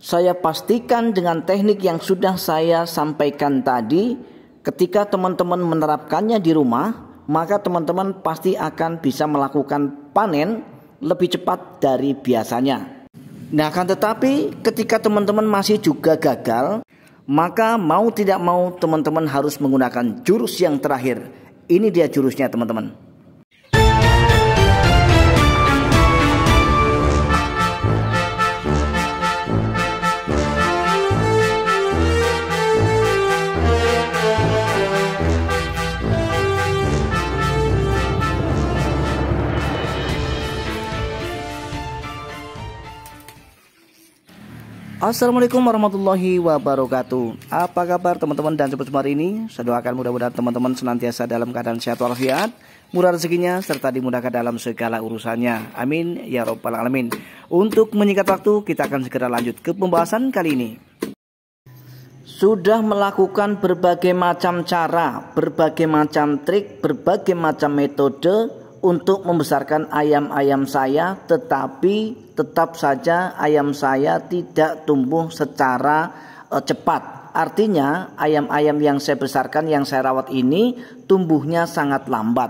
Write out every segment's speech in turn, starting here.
Saya pastikan dengan teknik yang sudah saya sampaikan tadi, ketika teman-teman menerapkannya di rumah, maka teman-teman pasti akan bisa melakukan panen lebih cepat dari biasanya. Nah, akan tetapi ketika teman-teman masih juga gagal, maka mau tidak mau teman-teman harus menggunakan jurus yang terakhir. Ini dia jurusnya, teman-teman. Assalamualaikum warahmatullahi wabarakatuh. Apa kabar teman-teman dan sobat semua hari ini? Saya doakan mudah-mudahan teman-teman senantiasa dalam keadaan sehat walafiat, murah rezekinya, serta dimudahkan dalam segala urusannya. Amin ya robbal alamin. Untuk menyingkat waktu, kita akan segera lanjut ke pembahasan kali ini. Sudah melakukan berbagai macam cara, berbagai macam trik, berbagai macam metode untuk membesarkan ayam-ayam saya, tetapi tetap saja ayam saya tidak tumbuh secara cepat. Artinya ayam-ayam yang saya besarkan, yang saya rawat ini tumbuhnya sangat lambat.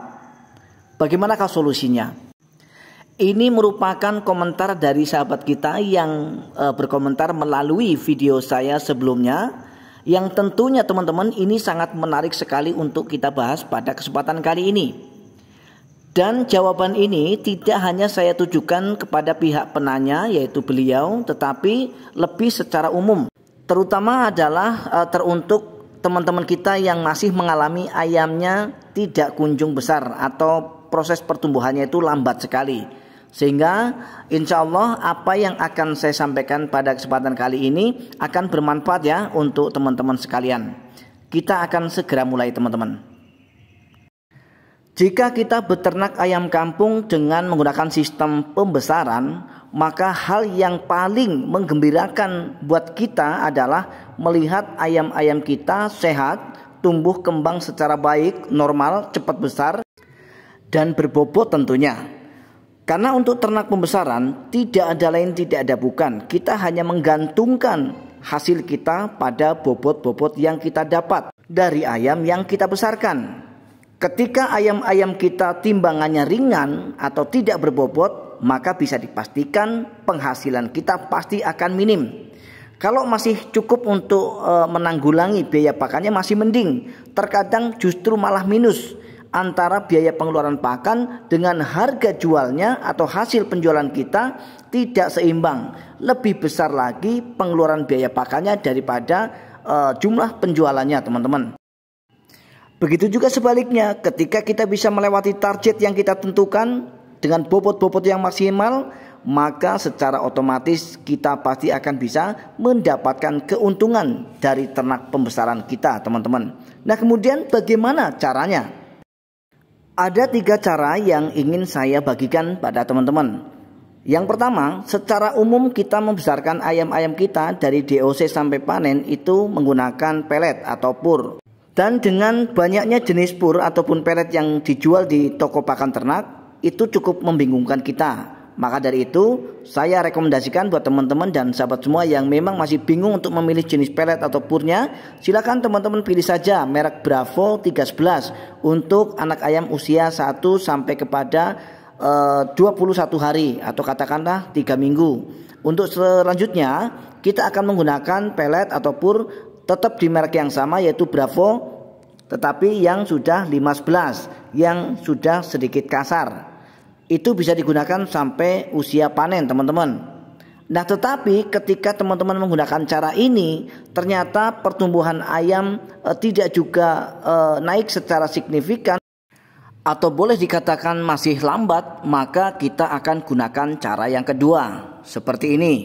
Bagaimanakah solusinya? Ini merupakan komentar dari sahabat kita yang berkomentar melalui video saya sebelumnya, yang tentunya teman-teman ini sangat menarik sekali untuk kita bahas pada kesempatan kali ini. Dan jawaban ini tidak hanya saya tujukan kepada pihak penanya, yaitu beliau, tetapi lebih secara umum. Terutama adalah teruntuk teman-teman kita yang masih mengalami ayamnya tidak kunjung besar atau proses pertumbuhannya itu lambat sekali. Sehingga insya Allah apa yang akan saya sampaikan pada kesempatan kali ini akan bermanfaat ya untuk teman-teman sekalian. Kita akan segera mulai, teman-teman. Jika kita beternak ayam kampung dengan menggunakan sistem pembesaran, maka hal yang paling menggembirakan buat kita adalah melihat ayam-ayam kita sehat, tumbuh kembang secara baik, normal, cepat besar, dan berbobot tentunya. Karena untuk ternak pembesaran tidak ada lain tidak ada bukan, kita hanya menggantungkan hasil kita pada bobot-bobot yang kita dapat dari ayam yang kita besarkan. Ketika ayam-ayam kita timbangannya ringan atau tidak berbobot, maka bisa dipastikan penghasilan kita pasti akan minim. Kalau masih cukup untuk menanggulangi biaya pakannya masih mending. Terkadang justru malah minus antara biaya pengeluaran pakan dengan harga jualnya atau hasil penjualan kita tidak seimbang. Lebih besar lagi pengeluaran biaya pakannya daripada jumlah penjualannya, teman-teman. Begitu juga sebaliknya, ketika kita bisa melewati target yang kita tentukan dengan bobot-bobot yang maksimal, maka secara otomatis kita pasti akan bisa mendapatkan keuntungan dari ternak pembesaran kita, teman-teman. Nah, kemudian bagaimana caranya? Ada 3 cara yang ingin saya bagikan pada teman-teman. Yang pertama, secara umum kita membesarkan ayam-ayam kita dari DOC sampai panen itu menggunakan pelet atau pur. Dan dengan banyaknya jenis pur ataupun pelet yang dijual di toko pakan ternak, itu cukup membingungkan kita. Maka dari itu saya rekomendasikan buat teman-teman dan sahabat semua yang memang masih bingung untuk memilih jenis pelet atau purnya, silakan teman-teman pilih saja merek Bravo 311 untuk anak ayam usia 1 sampai kepada 21 hari atau katakanlah 3 minggu. Untuk selanjutnya kita akan menggunakan pelet atau pur tetap di merek yang sama, yaitu Bravo, tetapi yang sudah 511, yang sudah sedikit kasar. Itu bisa digunakan sampai usia panen, teman-teman. Nah, tetapi ketika teman-teman menggunakan cara ini, ternyata pertumbuhan ayam tidak juga naik secara signifikan atau boleh dikatakan masih lambat, maka kita akan gunakan cara yang kedua, seperti ini.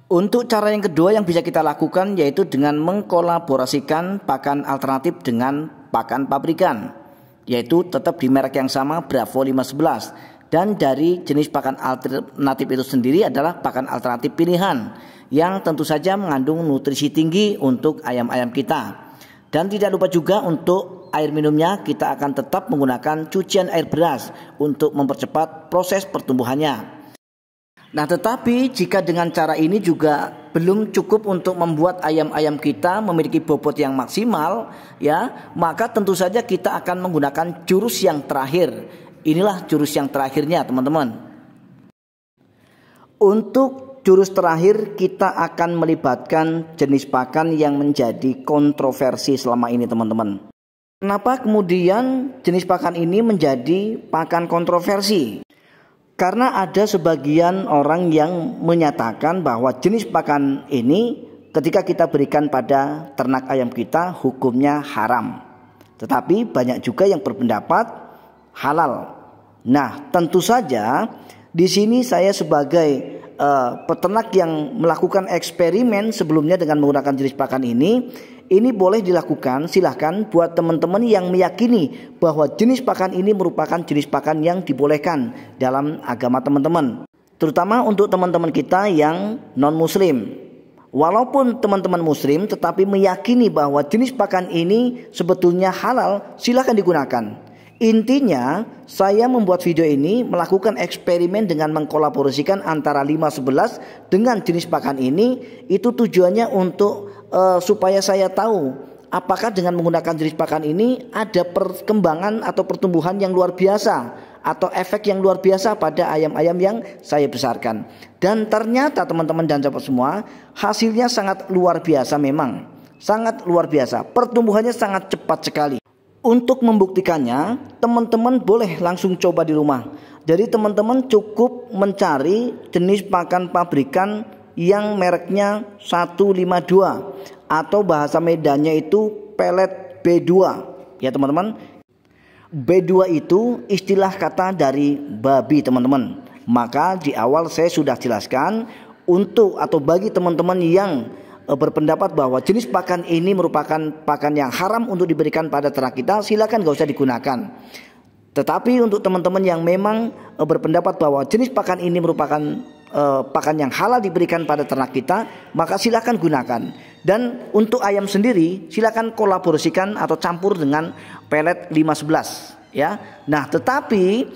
Untuk cara yang kedua yang bisa kita lakukan yaitu dengan mengkolaborasikan pakan alternatif dengan pakan pabrikan, yaitu tetap di merek yang sama Bravo 511. Dan dari jenis pakan alternatif itu sendiri adalah pakan alternatif pilihan yang tentu saja mengandung nutrisi tinggi untuk ayam-ayam kita. Dan tidak lupa juga untuk air minumnya kita akan tetap menggunakan cucian air beras untuk mempercepat proses pertumbuhannya. Nah, tetapi jika dengan cara ini juga belum cukup untuk membuat ayam-ayam kita memiliki bobot yang maksimal, ya, maka tentu saja kita akan menggunakan jurus yang terakhir. Inilah jurus yang terakhirnya, teman-teman. Untuk jurus terakhir kita akan melibatkan jenis pakan yang menjadi kontroversi selama ini, teman-teman. Kenapa kemudian jenis pakan ini menjadi pakan kontroversi? Karena ada sebagian orang yang menyatakan bahwa jenis pakan ini ketika kita berikan pada ternak ayam kita hukumnya haram. Tetapi banyak juga yang berpendapat halal. Nah, tentu saja di sini saya sebagai peternak yang melakukan eksperimen sebelumnya dengan menggunakan jenis pakan ini boleh dilakukan. Silahkan buat teman-teman yang meyakini bahwa jenis pakan ini merupakan jenis pakan yang dibolehkan dalam agama teman-teman, terutama untuk teman-teman kita yang non-muslim. Walaupun teman-teman muslim tetapi meyakini bahwa jenis pakan ini sebetulnya halal, silahkan digunakan. Intinya saya membuat video ini melakukan eksperimen dengan mengkolaborasikan antara 511 dengan jenis pakan ini. Itu tujuannya untuk supaya saya tahu apakah dengan menggunakan jenis pakan ini ada perkembangan atau pertumbuhan yang luar biasa atau efek yang luar biasa pada ayam-ayam yang saya besarkan. Dan ternyata teman-teman dan sahabat semua, hasilnya sangat luar biasa memang. Sangat luar biasa. Pertumbuhannya sangat cepat sekali. Untuk membuktikannya, teman-teman boleh langsung coba di rumah. Jadi teman-teman cukup mencari jenis pakan pabrikan yang mereknya 152 atau bahasa medannya itu pelet B2. Ya teman-teman, B2 itu istilah kata dari babi, teman-teman. Maka di awal saya sudah jelaskan untuk atau bagi teman-teman yang berpendapat bahwa jenis pakan ini merupakan pakan yang haram untuk diberikan pada ternak kita, silakan gak usah digunakan. Tetapi untuk teman-teman yang memang berpendapat bahwa jenis pakan ini merupakan pakan yang halal diberikan pada ternak kita, maka silakan gunakan. Dan untuk ayam sendiri silakan kolaborasikan atau campur dengan pelet 511 ya. Nah, tetapi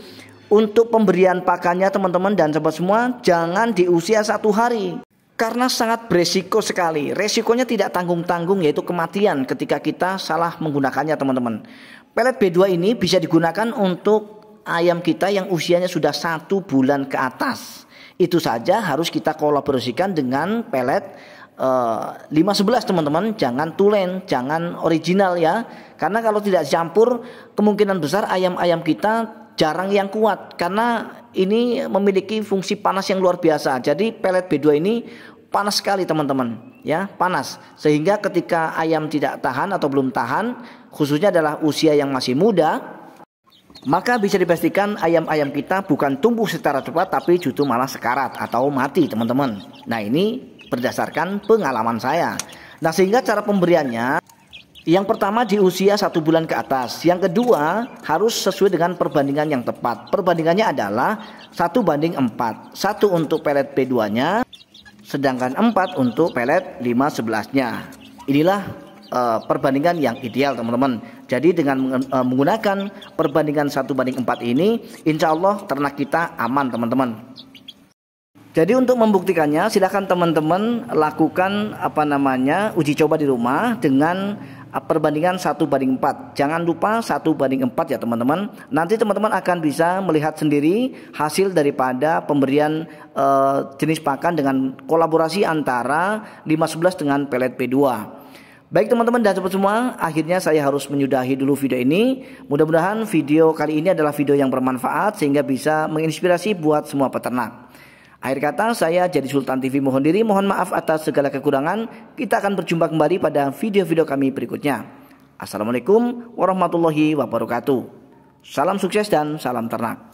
untuk pemberian pakannya teman-teman dan sahabat semua, jangan di usia 1 hari. Karena sangat beresiko sekali. Resikonya tidak tanggung-tanggung, yaitu kematian ketika kita salah menggunakannya, teman-teman. Pelet B2 ini bisa digunakan untuk ayam kita yang usianya sudah 1 bulan ke atas. Itu saja harus kita kolaborasikan dengan pelet 511, teman-teman. Jangan tulen, jangan original ya. Karena kalau tidak dicampur, kemungkinan besar ayam-ayam kita jarang yang kuat. Karena ini memiliki fungsi panas yang luar biasa. Jadi pelet B2 ini panas sekali, teman-teman, ya, panas. Sehingga ketika ayam tidak tahan atau belum tahan, khususnya adalah usia yang masih muda, maka bisa dipastikan ayam-ayam kita bukan tumbuh secara cepat, tapi justru malah sekarat atau mati, teman-teman. Nah, ini berdasarkan pengalaman saya. Nah, sehingga cara pemberiannya, yang pertama di usia 1 bulan ke atas. Yang kedua harus sesuai dengan perbandingan yang tepat. Perbandingannya adalah 1:4. 1 untuk pelet B2-nya, sedangkan 4 untuk pelet 511-nya. Inilah perbandingan yang ideal, teman-teman. Jadi dengan menggunakan perbandingan 1:4 ini, insya Allah ternak kita aman, teman-teman. Jadi untuk membuktikannya, silakan teman-teman lakukan uji coba di rumah dengan perbandingan 1:4. Jangan lupa 1:4 ya teman-teman. Nanti teman-teman akan bisa melihat sendiri hasil daripada pemberian jenis pakan dengan kolaborasi antara 511 dengan pelet P2. Baik teman-teman dan sobat semua, akhirnya saya harus menyudahi dulu video ini. Mudah-mudahan video kali ini adalah video yang bermanfaat sehingga bisa menginspirasi buat semua peternak. Akhir kata, saya Jadi Sultan TV mohon diri, mohon maaf atas segala kekurangan. Kita akan berjumpa kembali pada video-video kami berikutnya. Assalamualaikum warahmatullahi wabarakatuh. Salam sukses dan salam ternak.